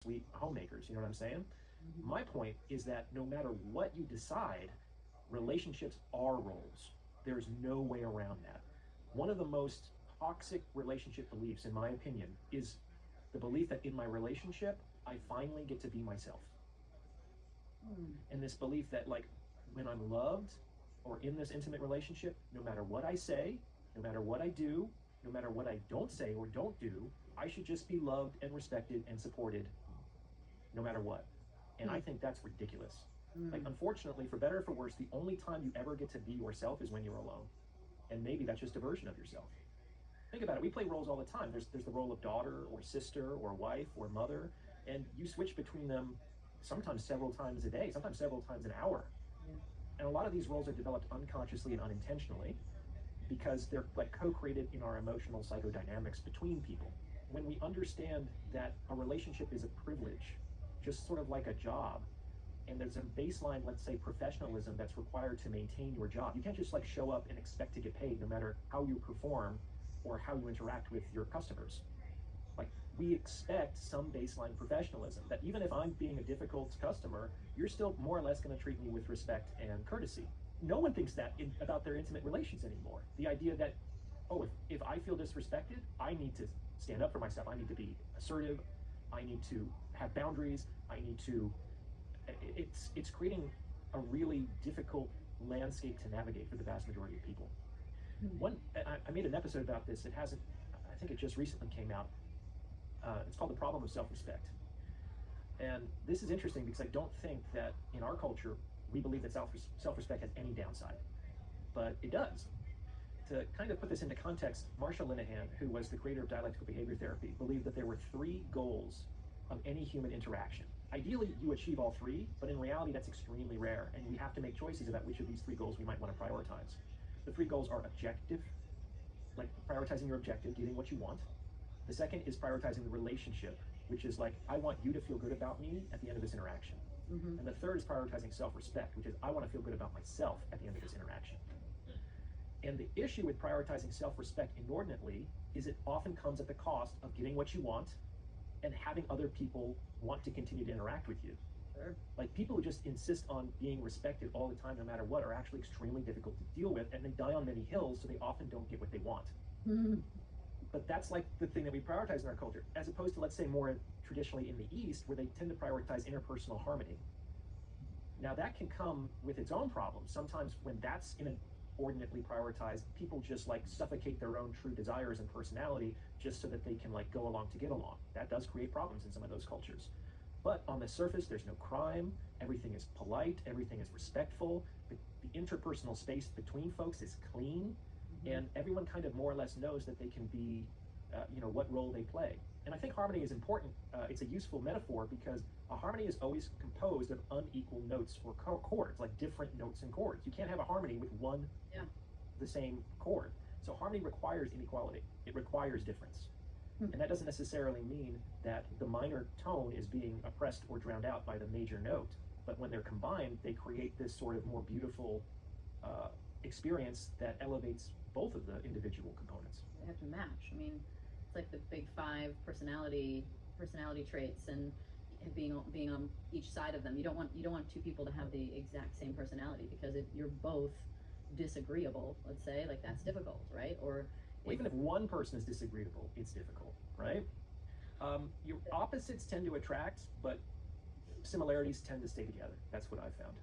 sweet homemakers, you know what I'm saying? My point is that no matter what you decide, relationships are roles. There's no way around that. One of the most toxic relationship beliefs, in my opinion, is the belief that in my relationship, I finally get to be myself. And this belief that, like, when I'm loved or in this intimate relationship, no matter what I say, no matter what I do, no matter what I don't say or don't do, I should just be loved and respected and supported no matter what. And I think that's ridiculous. Like, unfortunately, for better or for worse, the only time you ever get to be yourself is when you're alone. And maybe that's just a version of yourself. Think about it. We play roles all the time. There's the role of daughter or sister or wife or mother, and you switch between them sometimes several times a day, sometimes several times an hour. And a lot of these roles are developed unconsciously and unintentionally because they're like co-created in our emotional psychodynamics between people. When we understand that a relationship is a privilege, just sort of like a job, and there's a baseline, let's say, professionalism that's required to maintain your job. You can't just like show up and expect to get paid no matter how you perform or how you interact with your customers. Like, we expect some baseline professionalism that even if I'm being a difficult customer, you're still more or less going to treat me with respect and courtesy. No one thinks that about their intimate relations anymore. The idea that, oh, if I feel disrespected, I need to stand up for myself. I need to be assertive. I need to have boundaries. I need to, it's creating a really difficult landscape to navigate for the vast majority of people. I made an episode about this. It hasn't, I think it just recently came out. It's called The Problem of Self-Respect. And this is interesting because I don't think that in our culture, we believe that self-respect has any downside, but it does. To kind of put this into context, Marsha Linehan, who was the creator of dialectical behavior therapy, believed that there were 3 goals of any human interaction. Ideally, you achieve all 3, but in reality, that's extremely rare, and we have to make choices about which of these 3 goals we might want to prioritize. The 3 goals are objective, like prioritizing your objective, getting what you want. The second is prioritizing the relationship, which is like, I want you to feel good about me at the end of this interaction. And the third is prioritizing self-respect, which is I want to feel good about myself at the end of this interaction. And the issue with prioritizing self-respect inordinately is it often comes at the cost of getting what you want and having other people want to continue to interact with you. Like, people who just insist on being respected all the time, no matter what, are actually extremely difficult to deal with, and they die on many hills, so they often don't get what they want. But that's like the thing that we prioritize in our culture, as opposed to, let's say, more traditionally in the East, where they tend to prioritize interpersonal harmony. Now, that can come with its own problems. Sometimes when that's inordinately prioritized, people just like suffocate their own true desires and personality just so that they can like go along to get along. That does create problems in some of those cultures. But on the surface, there's no crime. Everything is polite. Everything is respectful. The interpersonal space between folks is clean. And everyone kind of more or less knows that they can be, what role they play. And I think harmony is important. It's a useful metaphor because a harmony is always composed of unequal notes or chords, like different notes and chords. You can't have a harmony with the same chord. So harmony requires inequality. It requires difference. And that doesn't necessarily mean that the minor tone is being oppressed or drowned out by the major note. But when they're combined, they create this sort of more beautiful experience that elevates both of the individual components. They have to match. I mean, it's like the big 5 personality traits, and being on each side of them. You don't want 2 people to have the exact same personality, because if you're both disagreeable, let's say, like, that's difficult, right? Or even if one person is disagreeable, it's difficult, right? Your opposites tend to attract, but similarities tend to stay together. That's what I've found.